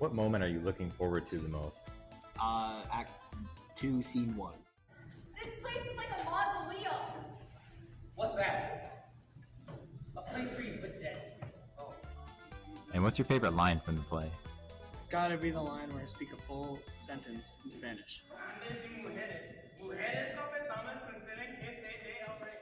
What moment are you looking forward to the most? Act 2, Scene 1. This place is like a mausoleum. What's that? A place where you put dead. Oh. And what's your favorite line from the play? It's gotta be the line where I speak a full sentence in Spanish. Hombres y mujeres. Mujeres confesamos consideran que se de el rey.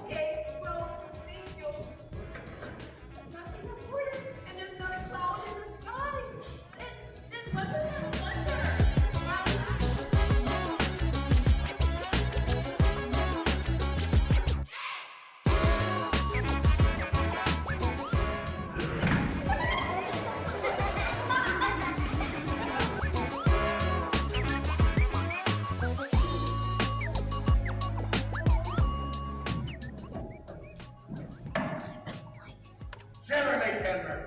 Okay, well, thank you. Nothing reported, and there's not a cloud in the sky. Then what was that wonder? Chevrolet Timber.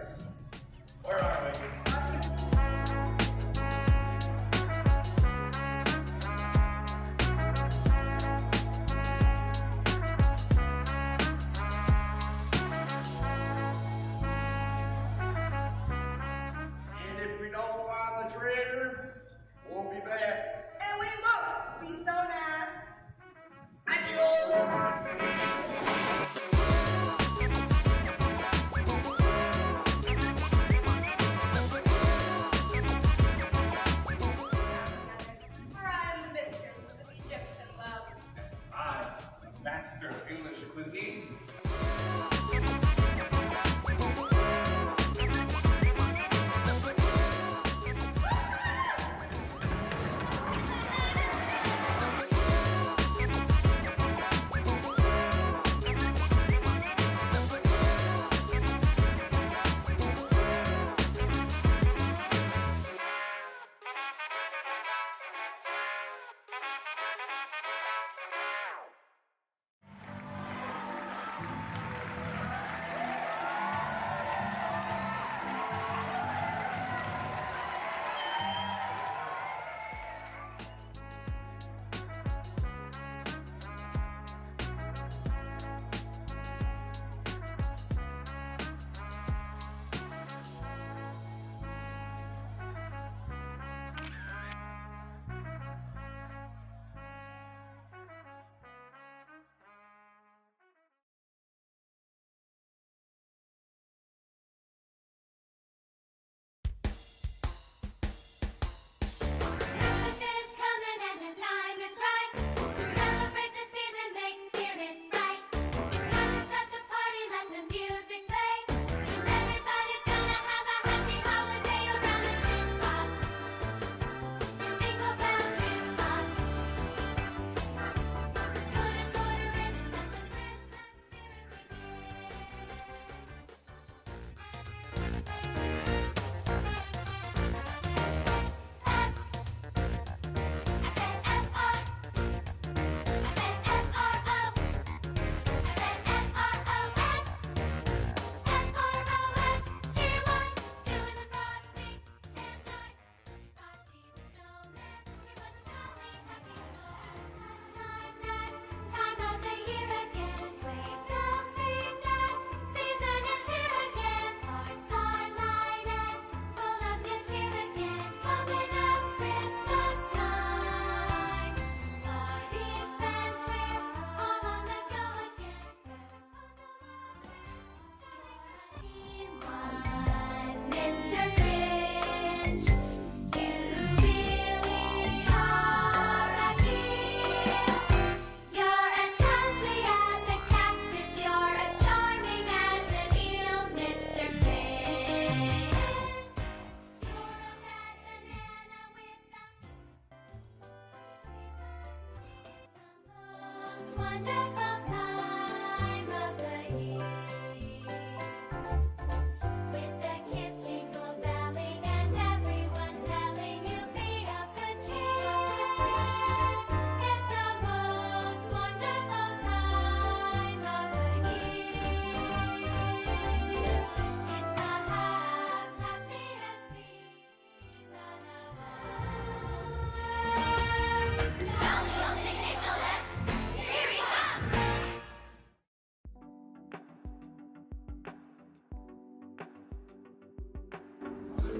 Where are we? And if we don't find the treasure, we'll be back. And we won't be so nice. Adios. For I am the mistress of Egyptian love. I'm a master of English cuisine.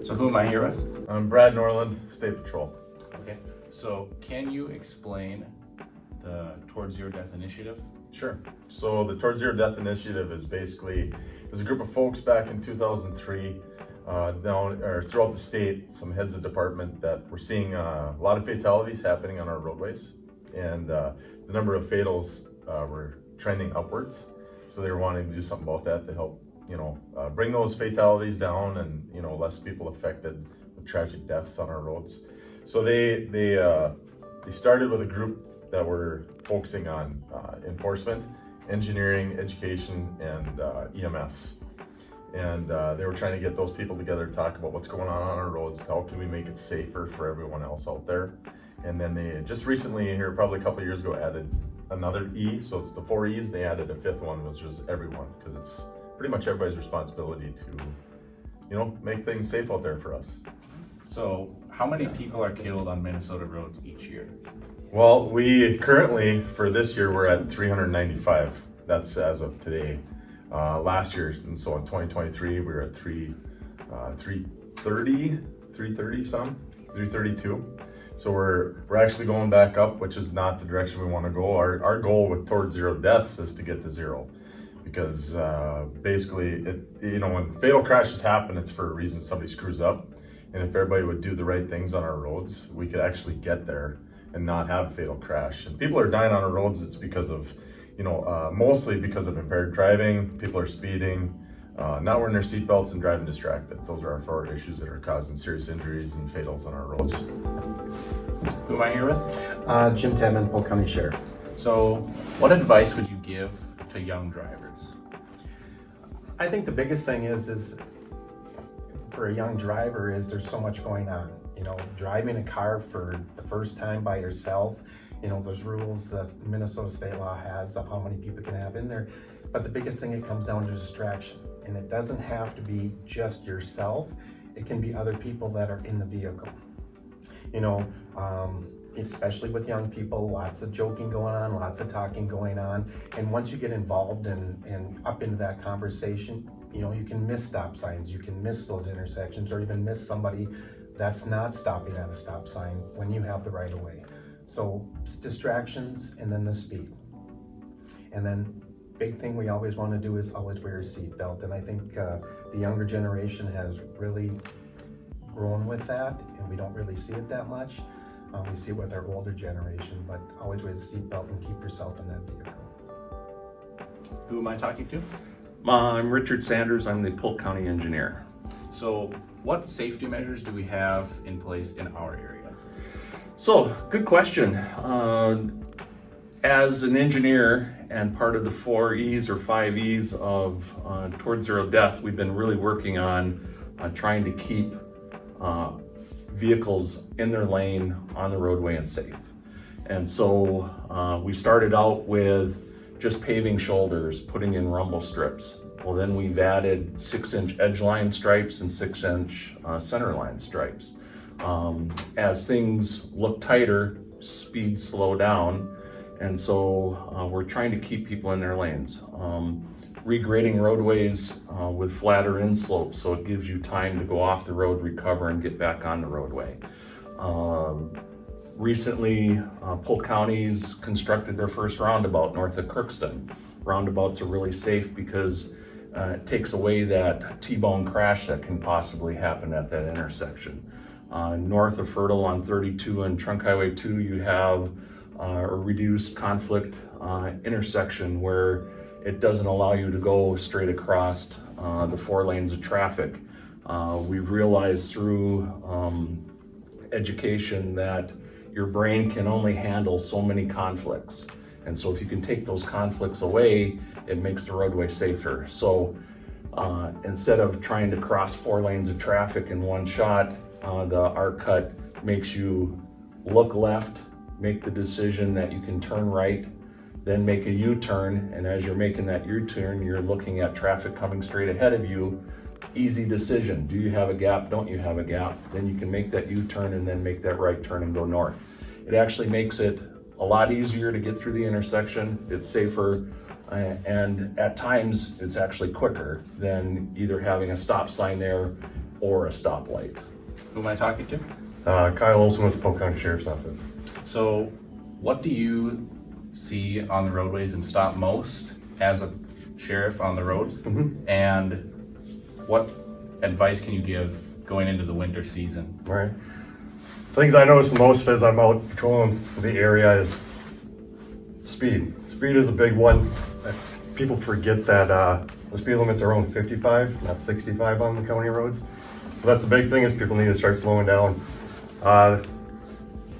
So who am I here with? I'm Brad Norland, State Patrol. Okay. So can you explain the Towards Zero Death Initiative? Sure. So the Towards Zero Death Initiative is basically, there's a group of folks back in 2003 throughout the state, some heads of department that were seeing a lot of fatalities happening on our roadways, and the number of fatals were trending upwards. So they were wanting to do something about that to help, bring those fatalities down and, less people affected with tragic deaths on our roads. So they started with a group that were focusing on enforcement, engineering, education, and EMS. And they were trying to get those people together to talk about what's going on our roads, how can we make it safer for everyone else out there. And then they just recently, here probably a couple of years ago, added another E. So it's the 4 E's, they added a 5th one, which was everyone, because it's pretty much everybody's responsibility to, make things safe out there for us. So how many people are killed on Minnesota roads each year? Well, we currently, for this year, we're at 395. That's as of today. Last year, and so in 2023, we were at 332. So we're actually going back up, which is not the direction we want to go. Our goal with Towards Zero Deaths is to get to zero, because basically, when fatal crashes happen, it's for a reason. Somebody screws up, and if everybody would do the right things on our roads, we could actually get there and not have a fatal crash. And people are dying on our roads, it's because of, mostly because of impaired driving. People are speeding, not wearing their seatbelts, and driving distracted. Those are our 4 issues that are causing serious injuries and fatals on our roads. Who am I here with? Jim Tedman, Polk County Sheriff. So what advice would you give to young drivers? I think the biggest thing is for a young driver is there's so much going on. Driving a car for the first time by yourself, there's rules that Minnesota state law has of how many people can have in there. But the biggest thing, it comes down to distraction. And it doesn't have to be just yourself. It can be other people that are in the vehicle. Especially with young people, lots of joking going on, lots of talking going on. And once you get involved and up into that conversation, you can miss stop signs, you can miss those intersections, or even miss somebody that's not stopping at a stop sign when you have the right of way. So distractions, and then the speed. And then big thing we always want to do is always wear a seatbelt. And I think the younger generation has really grown with that, and we don't really see it that much. We see it with our older generation, but always wear the seatbelt and keep yourself in that vehicle. Who am I talking to? I'm Richard Sanders. I'm the Polk County engineer. So what safety measures do we have in place in our area? So, good question. As an engineer and part of the 4 E's or 5 E's of Towards Zero Death, we've been really working on trying to keep vehicles in their lane, on the roadway, and safe. And so we started out with just paving shoulders, putting in rumble strips. Well, then we've added 6-inch edge line stripes and 6-inch center line stripes. As things look tighter, speeds slow down, and so we're trying to keep people in their lanes. Regrading roadways with flatter inslopes, so it gives you time to go off the road, recover, and get back on the roadway. Recently, Polk County's constructed their first roundabout north of Crookston. Roundabouts are really safe because it takes away that T-bone crash that can possibly happen at that intersection. North of Fertile on 32 and Trunk Highway 2, you have a reduced conflict intersection where it doesn't allow you to go straight across the 4 lanes of traffic. We've realized through education that your brain can only handle so many conflicts. And so if you can take those conflicts away, it makes the roadway safer. So instead of trying to cross 4 lanes of traffic in one shot, the arc cut makes you look left, make the decision that you can turn right, then make a U-turn, and as you're making that U-turn, you're looking at traffic coming straight ahead of you. Easy decision. Do you have a gap? Don't you have a gap? Then you can make that U-turn and then make that right turn and go north. It actually makes it a lot easier to get through the intersection. It's safer, and at times it's actually quicker than either having a stop sign there or a stoplight. Who am I talking to? Kyle Olson with the Polk County Sheriff's Office. So, what do you see on the roadways and stop most as a sheriff on the road? And what advice can you give going into the winter season? Right. Things I notice the most as I'm out patrolling the area is speed. Speed is a big one. People forget that the speed limits are only 55, not 65 on the county roads. So that's the big thing is people need to start slowing down. A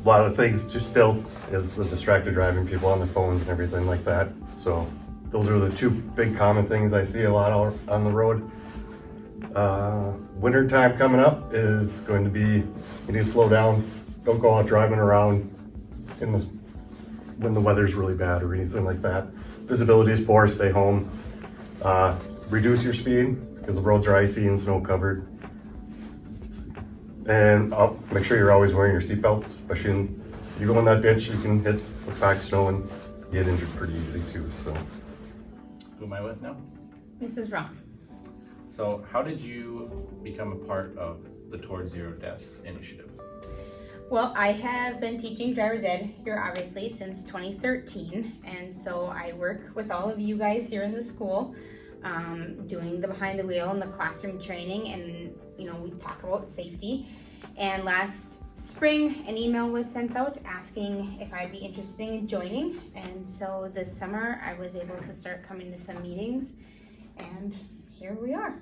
lot of things just still is the distracted driving, people on their phones and everything like that. So those are the two big common things I see a lot out on the road. Winter time coming up is going to be, you need to slow down. Don't go out driving around when the weather's really bad or anything like that. Visibility is poor, stay home. Reduce your speed because the roads are icy and snow covered. And make sure you're always wearing your seatbelts, especially if you go in that ditch, you can hit the packed snow and get injured pretty easy too. So, Who am I with now? Mrs. Ron. So, how did you become a part of the Towards Zero Death initiative? Well, I have been teaching driver's ed here obviously since 2013, and so I work with all of you guys here in the school, doing the behind the wheel and the classroom training, and we talk about safety. And last spring, an email was sent out asking if I'd be interested in joining, and so this summer I was able to start coming to some meetings, and here we are.